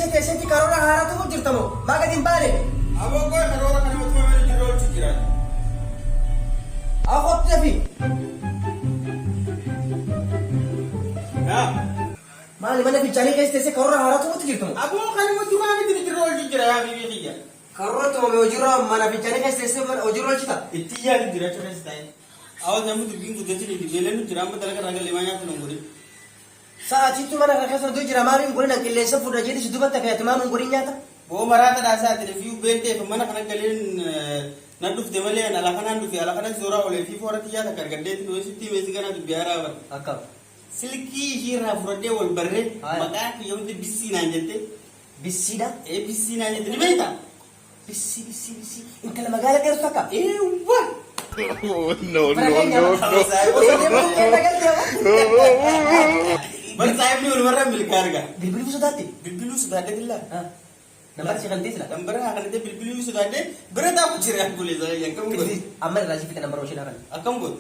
keessa keessatti karoora haaraatu jirtamu baga dimbaale aboo koy karoora kana mutuma mele jiroo jiran akhot fi maali mana bichani keessa karoora haaraatu jirtamu aboo kana mutuma mele jiroo jiran ya bibi diya karoora to me ojiro mana bichani keessa ojiro chita ittiya jira chores tay aw namu bingu dechini dibelenu jiramba talaga ragal lemanya tunongori saat itu mana keessa do jira mari ngori nan killesa fuda jadi sidubata kayat manu ngori nyata bo marata da sa te review bente fa mana kana galen naduf de male na la kana ndu fi ala kana zora ole fi forati ya ta kargade ti do sitti me sigana du biara war akam silki hira furade wal barre maka ki yomde bisina jette bisida bisina jette ni beta bisi inta la magala der saka wa no bar sahib ni ulmara mil karga bilbilu sudah ada dilla nambar si kantis la number akan ada bilbilu sudah ada berada aku cerah boleh saya yang kamu gua amal raji kita nambar osina kan akam gua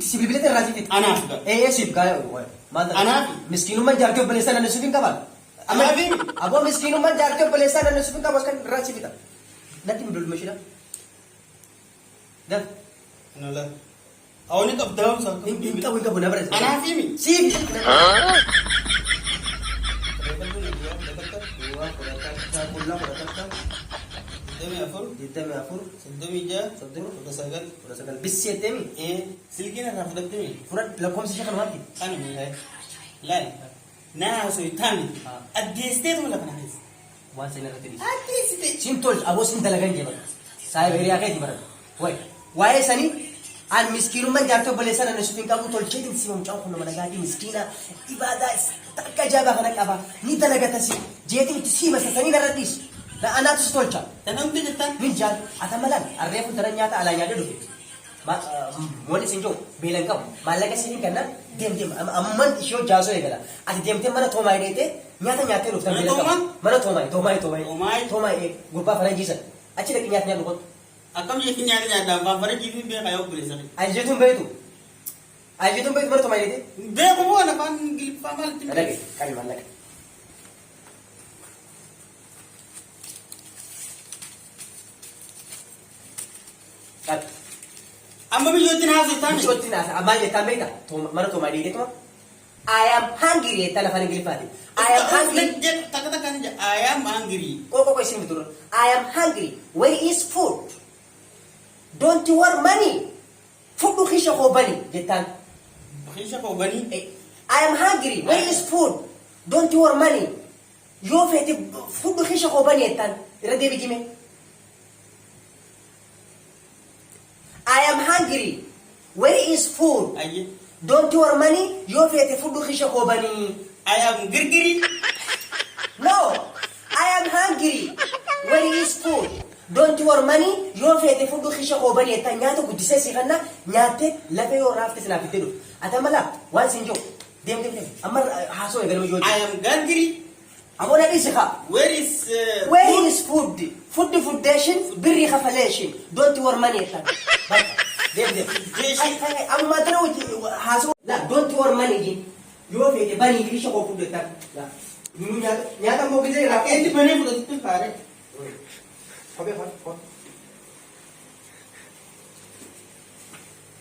si bilbilu ter raji kita ana sudah sip kaya mantap ana miskinu man jarke balesan na sufin kabal ana bin abo miskinu man jarke balesan na sufin kabal kan raji kita nanti bilbilu masih dah nala awalnya top down so inta wika benar benar ana fimi sip demi afur sedemi ja udah sagal bis temi silkina rafadak demi furat lakom sih kan mati ana mulai lai na so itami adeste wala kana his wan sene ratiri adeste sintol abo sin dalagan je bar sai beriya kai bar wai sani al miskinu man jarto balesan na sufin kabu tol chedin simam chaw kono managati miskina ibada takka jaba kana kaba ni dalaga tasi jetin tisi masa sani na radis la ana tolcha tanam de tan min jal atamalan arrefu taranyata ala nyade do ma moni sinjo belan kam malaga sinin kana dem amman isho jaso egala ati dem mana thomai dete nyata do tan belan kam mana thomai gurba faranji sa achi de nyata do akam ye kinya da ba fara jibi be kayo bule sa ajetum betu mana thomai dete be ko mo na pan gilip pa mal tin lagi kali malaga kat amma bi yotin hasu tan shotin asa amaje tambeta to mana thomai dete to I am hungry telefon gilipati I am hungry takata kan I am hungry ko isin betul I am hungry where is food don't you want money food khisha ko bani jetan khisha ko bani I am hungry where is food don't you want money yo fete food khisha ko bani jetan rade bijime I am hungry where is food aye don't you want money yo fete food khisha ko bani I am girgiri no I am hungry where is food don't you want money yo fete fudu khisha ko bani ta nyato gudise si kana nyate lafe yo rafte sina fitelu atamala wan sinjo dem amar haso e galmo joji I am girgiri amona isha where is food foundation birri khafalation don't you want money ta dem amma taro haso la don't you want money yo fete bani khisha ko fudu ta la nyata mo gide rafte enti bane fudu tu pare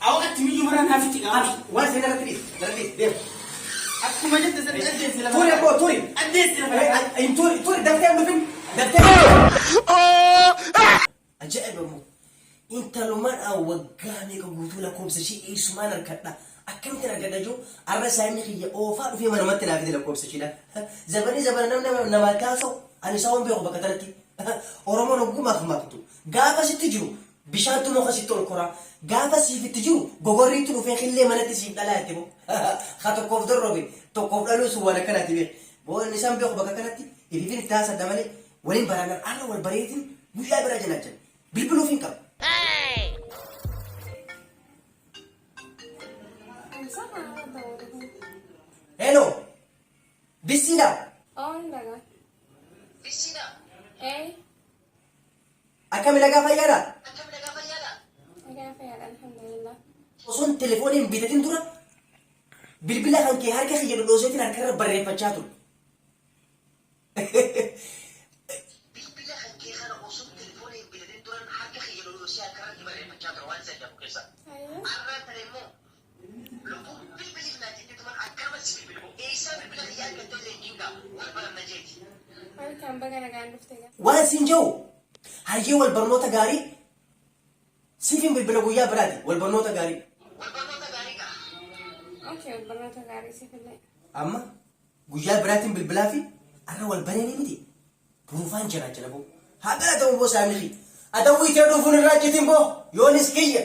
Awak timi jumara nafiti kan? Wan sena ratri dem. Aku macam tu saya ada sila. Turi. Ada sila. Turi daftar mungkin daftar. Ajaib mu. Inta luman awagami ko gutula ko sa shi isumanar kadda. Akan tana gadajo arrasa ni khiya o fa fi man matna gidala ko sa shi da. Zabani na makaso ani sawon be ko bakatarti. Oromo no guma khamatu. Gafa sitti jiru. Bishantu mo kasi tol kora. Gafa si fitti jiru. Gogorri tu fe khille manati si dalati mo. Khato ko dorobi. To ko dalu su wala kana tibe. Bo ni sam be ko bakatarti. Ilifin tasa damale. Walin baranar ana wal baritin. Buya barajan ajan. Bilbilu finka. Hello. Bisida. Oh, enggak. Bisida. Akam ilaga fayyada. Agak alhamdulillah. Oson telefonin bitatin dura. Bilbila kan ke harka khiyado dosetin harka barre pachatu. كيسا أيوه أنا تريمو لو بالبلد ناتي تتمر أكرم السبيل إيسا بالبلد يا كتير إنجا والبلد نجيتي أنا كان بقى أنا قاعد بفتكر waan siin jiru hayyee wal barnoota gaarii siifin bilbila guyyaa biraati wal barnoota gaarii والبلد غاريكا أوكي والبنات قاعد يسيب الليل amma guyyaa biraatiin bilbilaa fi arra wal bananii miti buufaan jira boo haa galatamu boo saamixi adawwii ta'ee dhufuun irraa jitiin boo yoonis kiyya